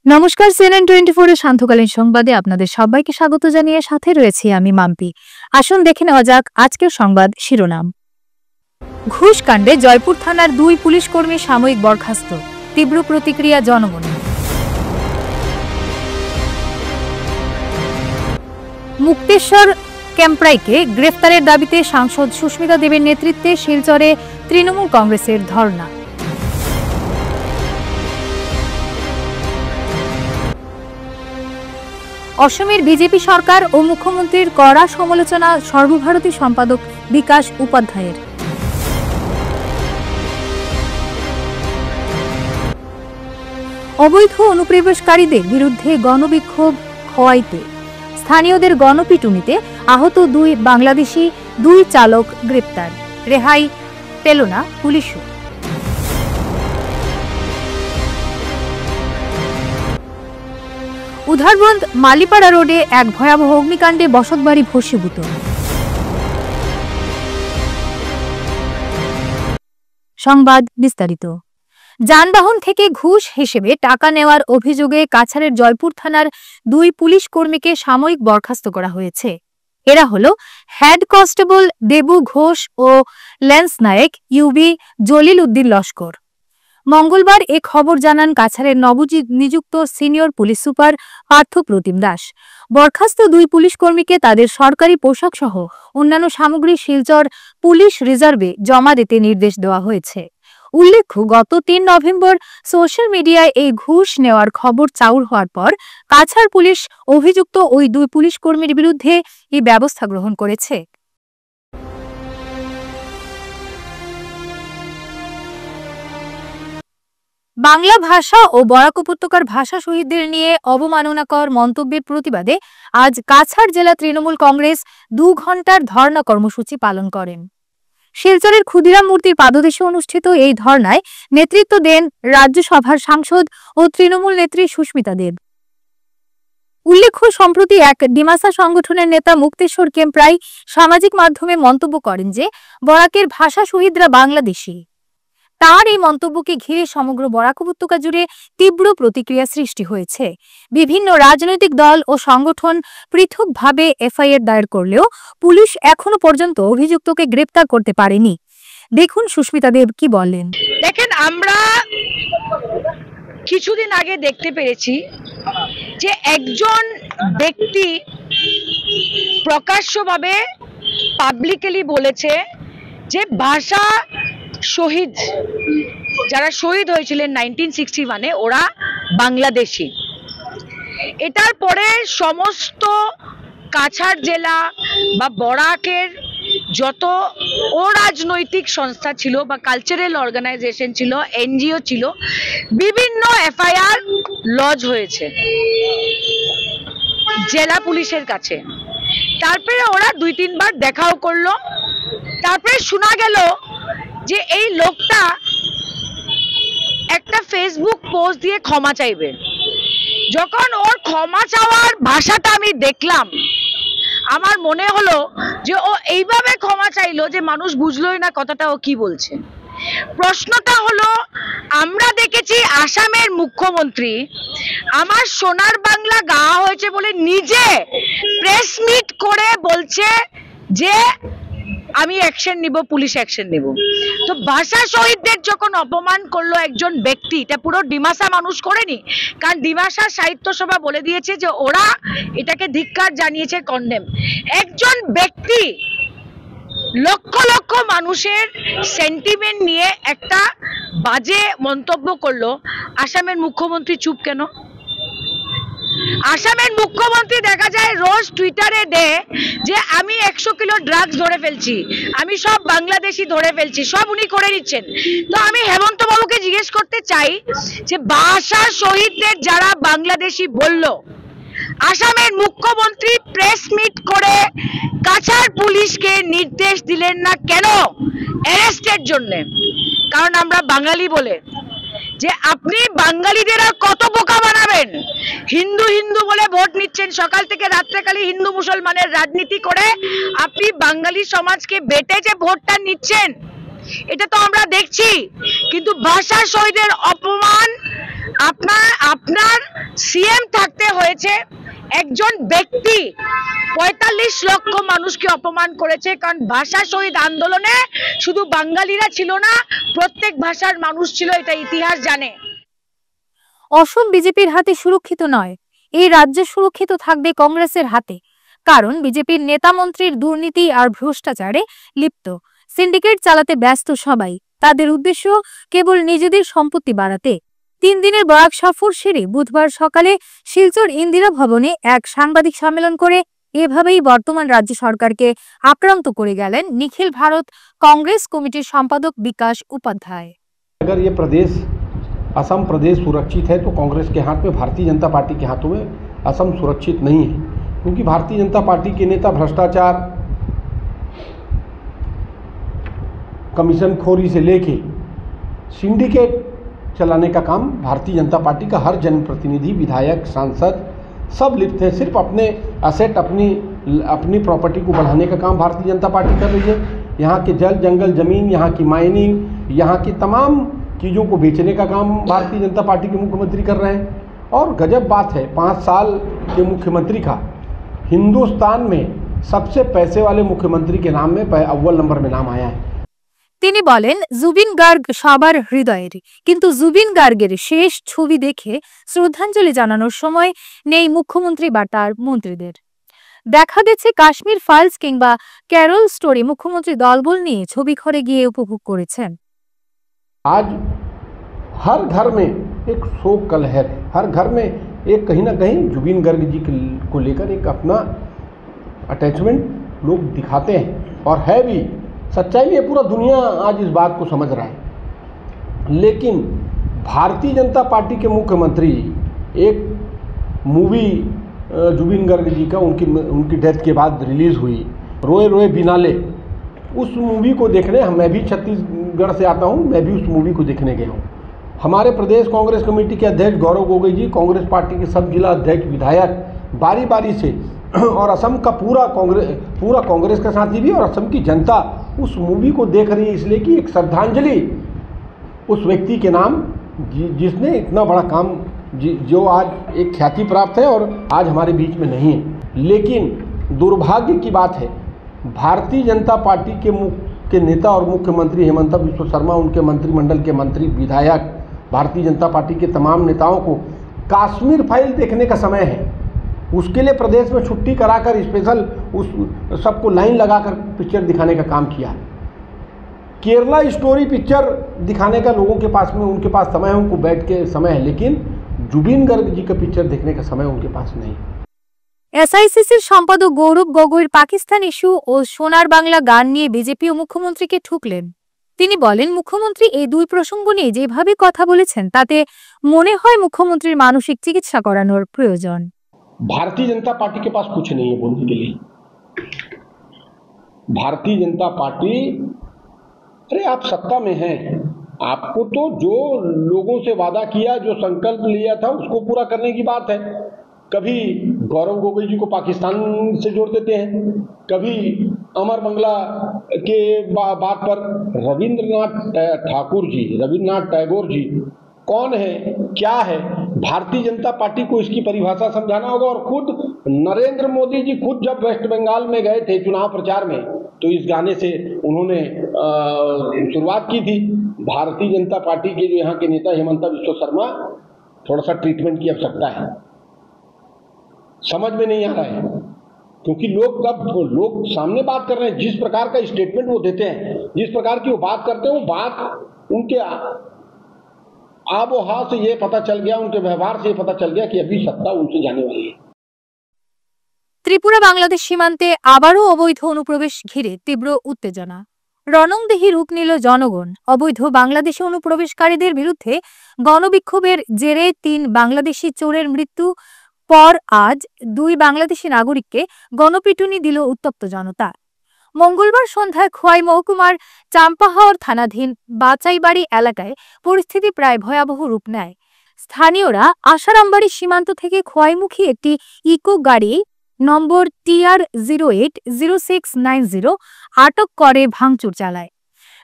নমস্কার, CNN24 এর শান্তকালীন সংবাদে আপনাদের সবাইকে স্বাগত জানিয়ে সাথে রয়েছি আমি মাম্পি। আসুন দেখে নেওয়া যাক আজকের সংবাদ শিরোনাম। ঘুষ কাণ্ডে জয়পুর থানার 2 পুলিশ কর্মী সাময়িক বরখাস্ত, তীব্র প্রতিক্রিয়া জনমনে। মুক্তেশ্বর ক্যাম্প্রাইকে গ্রেফতারের দাবিতে সাংসদ সুস্মিতা দেবের নেতৃত্বে শিলচরে তৃণমূল কংগ্রেসের ধর্ণা। অসমের বিজেপি সরকার ও মুখ্যমন্ত্রীর কড়া সমালোচনা সর্বভারতীয় সম্পাদক বিকাশ উপাধ্যায়ের। অবৈধ অনুপ্রবেশকারীদের বিরুদ্ধে গণবিক্ষোভ খোয়াইতে স্থানীয়দের গণপিটুনিতে আহত 2 বাংলাদেশি, 2 চালক গ্রেপ্তার, রেহাই পেল না পুলিশও। উধারবন্দ মালিপাড়া রোডে এক ভয়াবহ অগ্নিকাণ্ডে বসতবাড়ি ভস্মীভূত। সংবাদ বিস্তারিত। যানবাহন থেকে ঘুষ হিসেবে টাকা নেওয়ার অভিযোগে কাছাড়ের জয়পুর থানার 2 পুলিশ কর্মীকে সাময়িক বরখাস্ত করা হয়েছে। এরা হল হেড কনস্টেবল দেবু ঘোষ ও লেন্স নায়েক ইউবি জলিল উদ্দিন লস্কর। মঙ্গলবার এ খবর জানান কাছাড়ের নবনিযুক্ত সিনিয়র পুলিশ সুপার পার্থ প্রতিম দাস। বরখাস্ত 2 পুলিশ কর্মীকে তাদের সরকারি পোশাক সহ অন্যান্য সামগ্রী শিলচর পুলিশ রিজার্ভে জমা দিতে নির্দেশ দেওয়া হয়েছে। উল্লেখ্য, গত 3 নভেম্বর সোশ্যাল মিডিয়ায় এই ঘুষ নেওয়ার খবর চাউর হওয়ার পর কাছাড় পুলিশ অভিযুক্ত ওই 2 পুলিশ কর্মীর বিরুদ্ধে এই ব্যবস্থা গ্রহণ করেছে। বাংলা ভাষা ও বরাক উপত্যকার ভাষা শহীদদের নিয়ে অবমাননাকর মন্তব্যের প্রতিবাদে আজ কাছাড় জেলা তৃণমূল কংগ্রেস 2 ঘণ্টার ধর্ণা কর্মসূচি পালন করেন। শিলচরের ক্ষুদিরাম মূর্তির পাদদেশে অনুষ্ঠিত এই ধর্নায় নেতৃত্ব দেন রাজ্যসভার সাংসদ ও তৃণমূল নেত্রী সুস্মিতা দেব। উল্লেখ্য, সম্প্রতি এক ডিমাসা সংগঠনের নেতা মুক্তেশ্বর ক্যাম্প্রাই সামাজিক মাধ্যমে মন্তব্য করেন যে বরাকের ভাষা শহীদরা বাংলাদেশি। তার এই মন্তব্যকে ঘিরে সমগ্র বরাক উপত্যকা জুড়ে তীব্র প্রতিক্রিয়া সৃষ্টি হয়েছে। বিভিন্ন রাজনৈতিক দল ও সংগঠন পৃথকভাবে এফআইআর দায়ের করলেও পুলিশ এখনো পর্যন্ত অভিযুক্তকে গ্রেপ্তার করতে পারেনি। দেখুন সুস্মিতা দেব কি বললেন। দেখেন, আমরা কিছুদিন আগে দেখতে পেরেছি যে একজন ব্যক্তি প্রকাশ্যভাবে পাবলিকলি বলেছে যে ভাষা শহীদ যারা শহীদ হয়েছিলেন 1961-এ ওরা বাংলাদেশি। এটার পরে সমস্ত কাছাড় জেলা বা বরাকের যত অরাজনৈতিক সংস্থা ছিল বা কালচারাল অর্গানাইজেশন ছিল, এনজিও ছিল, বিভিন্ন এফআইআর লজ হয়েছে জেলা পুলিশের কাছে। তারপরে ওরা 2-3 বার দেখাও করলো। তারপরে শোনা গেল যে এই লোকটা একটা ফেসবুক পোস্ট দিয়ে ক্ষমা চাইবে। যখন ওর ক্ষমা চাওয়ার ভাষাটা আমি দেখলাম, আমার মনে হলো যে ও এইভাবে ক্ষমা চাইলো যে মানুষ বুঝলোই না কথাটা ও কি বলছে। প্রশ্নটা হলো, আমরা দেখেছি আসামের মুখ্যমন্ত্রী আমার সোনার বাংলা গাওয়া হয়েছে বলে নিজে প্রেস মিট করে বলছে যে আমি অ্যাকশন নিব, পুলিশ অ্যাকশন নিব। তো ভাষা শহীদদের যখন অপমান করলো একজন ব্যক্তি, এটা পুরো ডিমাসা মানুষ করেনি, কারণ ডিমাসা সাহিত্য সভা বলে দিয়েছে যে ওরা এটাকে ধিক্কার জানিয়েছে, কন্ডেম। একজন ব্যক্তি লক্ষ লক্ষ মানুষের সেন্টিমেন্ট নিয়ে একটা বাজে মন্তব্য করলো, আসামের মুখ্যমন্ত্রী চুপ কেন? আসামের মুখ্যমন্ত্রী দেখা যায় রোজ টুইটারে দেয় যে আমি 100 কিলো ড্রাগস ধরে ফেলছি, আমি সব বাংলাদেশি ধরে ফেলছি, সব উনি করে নিচ্ছেন। তো আমি হেমন্ত বাবুকে জিজ্ঞেস করতে চাই যে ভাষা শহীদদের যারা বাংলাদেশি বলল, আসামের মুখ্যমন্ত্রী প্রেস মিট করে কাছাড় পুলিশকে নির্দেশ দিলেন না কেন অ্যারেস্টের জন্য? কারণ আমরা বাঙালি বলে। যে আপনি বাঙালিদের আর কত বোকা বানাবেন? হিন্দু হিন্দু বলে ভোট নিচ্ছেন, সকাল থেকে রাত্রেকালে হিন্দু মুসলমানের রাজনীতি করে আপনি বাঙালি সমাজকে বেটে যে ভোটটা নিচ্ছেন, এটা তো আমরা দেখছি। কিন্তু ভাষা শহীদের অপমান আপনার সিএম থাকতে হয়েছে একজন ব্যক্তি ৪৫ লক্ষ মানুষকে অপমান করেছে। কারণ ভাষা শহীদ আন্দোলনে শুধু বাঙালিরা ছিল না, প্রত্যেক ভাষার মানুষ ছিল, এটা ইতিহাস জানে। অসম বিজেপির হাতে সুরক্ষিত নয়, এই রাজ্য সুরক্ষিত থাকবে কংগ্রেসের হাতে। কারণ বিজেপির নেতা মন্ত্রীর দুর্নীতি আর ভ্রষ্টাচারে লিপ্ত, সিন্ডিকেট চালাতে ব্যস্ত সবাই। তাদের উদ্দেশ্য কেবল নিজেদের সম্পত্তি বাড়াতে। 3 দিনের বরাক সফর সেরে বুধবার সকালে শিলচর ইন্দিরা ভবনে এক সাংবাদিক সম্মেলন করে এভাবেই বর্তমান রাজ্য সরকারকে আক্রান্ত করে গেলেন নিখিল ভারত कांग्रेस কমিটির সম্পাদক বিকাশ উপাধ্যায়। अगर ये प्रदेश असम प्रदेश सुरक्षित है तो कांग्रेस के हाथ में, भारतीय जनता पार्टी के हाथों में असम सुरक्षित नहीं है, क्योंकि भारतीय जनता पार्टी के नेता भ्रष्टाचार, कमीशन खोरी से लेके सिंडिकेट चलाने का काम भारतीय जनता पार्टी का हर जनप्रतिनिधि, विधायक, सांसद सब लिप्त हैं। सिर्फ अपने असेट, अपनी प्रॉपर्टी को बढ़ाने का काम भारतीय जनता पार्टी कर रही है। यहाँ के जल जंगल जमीन, यहाँ की माइनिंग, यहाँ की तमाम चीज़ों को बेचने का काम भारतीय जनता पार्टी के मुख्यमंत्री कर रहे हैं। और गजब बात है, 5 साल के मुख्यमंत्री का हिंदुस्तान में सबसे पैसे वाले मुख्यमंत्री के नाम में अव्वल नंबर में नाम आया है। তিনি বলেন, জুবিন গার্গ সবার হৃদয়ের, কিন্তু জুবিন গার্গের শেষ ছবি দেখে শ্রদ্ধাঞ্জলি জানানোর সময় নেই মুখ্যমন্ত্রী বা তার মন্ত্রীদের। দেখা গেছে কাশ্মীর ফাইলস কিংবা ক্যারল স্টোরি মুখ্যমন্ত্রী দলবল নিয়ে ছবি ঘরে গিয়ে উপভোগ করেছেন। आज हर घर में एक शोक का लहर है, हर घर में एक कहीं ना कहीं जुबिन गर्ग जी को लेकर एक अपना अटैचमेंट लोग दिखाते हैं, और है भी सच्चाई में। पूरा दुनिया आज इस बात को समझ रहा है। लेकिन भारतीय जनता पार्टी के मुख्यमंत्री, एक मूवी जुबिन गर्ग जी का उनकी डेथ के बाद रिलीज़ हुई, रोए रोए बिनाले, उस मूवी को देखने मैं भी छत्तीसगढ़ से आता हूँ, मैं भी उस मूवी को देखने गया हूँ। हमारे प्रदेश कांग्रेस कमेटी के अध्यक्ष गौरव गोगोई जी, कांग्रेस पार्टी के सब जिला अध्यक्ष, विधायक बारी बारी से, और असम का पूरा कांग्रेस का साथी भी, और असम की जनता उस मूवी को देख रही है, इसलिए कि एक श्रद्धांजलि उस व्यक्ति के नाम जिसने इतना बड़ा काम, जो आज एक ख्याति प्राप्त है और आज हमारे बीच में नहीं है। लेकिन दुर्भाग्य की बात है, भारतीय जनता पार्टी के नेता और मुख्यमंत्री हेमंत बिस्वा शर्मा, उनके मंत्रिमंडल के मंत्री, विधायक, भारतीय जनता पार्टी के तमाम नेताओं को कश्मीर फाइल देखने का समय है। उसके लिए प्रदेश में छुट्टी कराकर स्पेशल उस सबको लाइन लगाकर पिक्चर दिखाने का काम किया। केरला स्टोरी पिक्चर दिखाने का लोगों के पास में, उनके पास समय है, उनको बैठ के समय है, लेकिन जुबिन गर्ग जी का पिक्चर देखने का समय उनके पास नहीं। এসআইসিসির সম্পাদক গৌরব গগৈর পাকিস্তান ইস্যু ও সোনার বাংলা গান নিয়ে বিজেপি ও মুখ্যমন্ত্রীকে ঠুকলেন। তিনি বলেন, মুখ্যমন্ত্রী এই দুই প্রসঙ্গ নিয়ে যেভাবে কথা বলেছেন তাতে মনে হয় মুখ্যমন্ত্রীর মানসিক চিকিৎসা করানোর প্রয়োজন। भारतीय जनता पार्टी के पास कुछ नहीं है बोलने के लिए। भारतीय जनता पार्टी, अरे आप सत्ता में हैं, आपको तो जो लोगों से वादा किया, जो संकल्प लिया था, उसको पूरा करने की बात है। कभी गौरव गोगोई जी को पाकिस्तान से जोड़ देते हैं, कभी अमर मंगला के बात पर रविंद्रनाथ टैगोर जी कौन है, क्या है, भारतीय जनता पार्टी को इसकी परिभाषा समझाना होगा। और खुद नरेंद्र मोदी जी खुद जब वेस्ट बंगाल में गए थे चुनाव प्रचार में, तो इस गाने से उन्होंने शुरुआत की थी। भारतीय जनता पार्टी के जो यहाँ के नेता हेमंत बिस्वा शर्मा, थोड़ा सा ट्रीटमेंट की आवश्यकता है। समझ में नहीं आ रहा है, क्योंकि लोग सामने बात कर रहे हैं, जिस प्रकार का स्टेटमेंट वो देते हैं, जिस प्रकार की वो बात करते हैं, वो बात उनके आबोहा से ये पता चल गया, उनके व्यवहार से ये पता चल गया कि अभी सत्ता उनसे जाने वाली है। ত্রিপুরা বাংলাদেশ সীমান্তে আবারও অবৈধ অনুপ্রবেশ ঘিরে তীব্র উত্তেজনা। রণংদেহী রূপ নিল জনগণ। অবৈধ বাংলাদেশি অনুপ্রবেশকারীদের বিরুদ্ধে গণবিক্ষোভের জেরে 3 বাংলাদেশি চোরের মৃত্যু পর আজ 2 বাংলাদেশি নাগরিককে গণপিটুনি দিল উত্তপ্ত জনতা। মঙ্গলবার সন্ধ্যায় খোয়াই মহকুমার চাম্পাহাওর থানাধীন বাচাইবাড়ি এলাকায় পরিস্থিতি প্রায় ভয়াবহ রূপ নেয়। স্থানীয়রা আশারামবাড়ি সীমান্ত থেকে খোয়াইমুখী একটি ইকো গাড়ি নম্বর TR080690 আটক করে ভাঙচুর চালায়।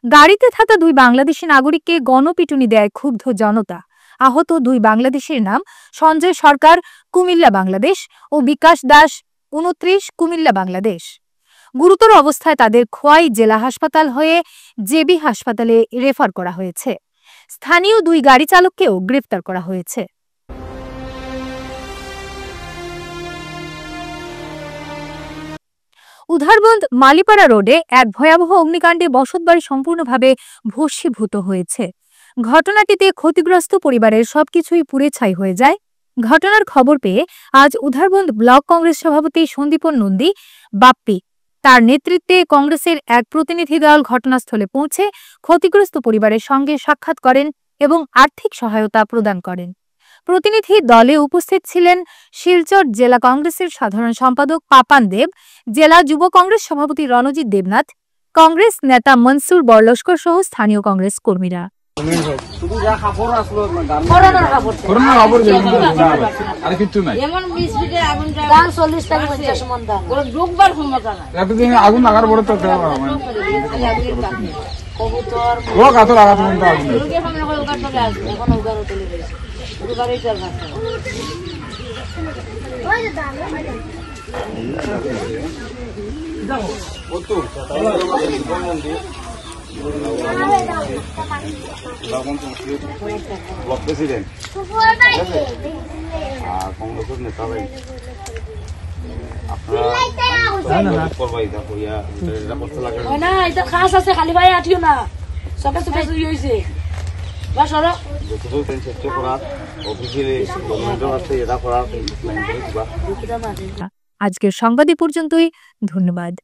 গাড়িতে থাকা 2 বাংলাদেশি নাগরিককে গণপিটুনি দেয় ক্ষুব্ধ জনতা। আহত দুই বাংলাদেশির নাম সঞ্জয় সরকার, কুমিল্লা, বাংলাদেশ ও বিকাশ দাস, 29, কুমিল্লা, বাংলাদেশ। গুরুতর অবস্থায় তাদের খোয়াই জেলা হাসপাতাল হয়ে জেবি হাসপাতালে রেফার করা হয়েছে। স্থানীয় দুই গাড়ি চালককেও গ্রেফতার করা হয়েছে। উধারবন্দ মালিপাড়া রোডে এক ভয়াবহ অগ্নিকাণ্ডে বসতবাড়ি সম্পূর্ণভাবে ভস্মীভূত হয়েছে। ঘটনাটিতে ক্ষতিগ্রস্ত পরিবারের সবকিছুই পুড়ে ছাই হয়ে যায়। ঘটনার খবর পেয়ে আজ উধারবন্দ ব্লক কংগ্রেস সভাপতি সন্দীপন নন্দী বাপ্পি তার নেতৃত্বে কংগ্রেসের এক প্রতিনিধি দল ঘটনাস্থলে পৌঁছে ক্ষতিগ্রস্ত পরিবারের সঙ্গে সাক্ষাৎ করেন এবং আর্থিক সহায়তা প্রদান করেন। প্রতিনিধি দলে উপস্থিত ছিলেন শিলচর জেলা কংগ্রেসের সাধারণ সম্পাদক পাপান দেব, জেলা যুব কংগ্রেস সভাপতি রণজিৎ দেবনাথ, কংগ্রেস নেতা মনসুর বরলস্কর সহ স্থানীয় কংগ্রেস কর্মীরা। ব্লক প্রেসিডেন্ট আর কংগ্রেসের নেতা ভাই আপনারা খাস আছে খালি ভাই আঠিও না সকাল সকাল চুরি হয়েছে চেষ্টা করার অফিসিয়ালি গভর্নমেন্টের আছে এটা করার আজকের সংবাদ এ পর্যন্তই। ধন্যবাদ।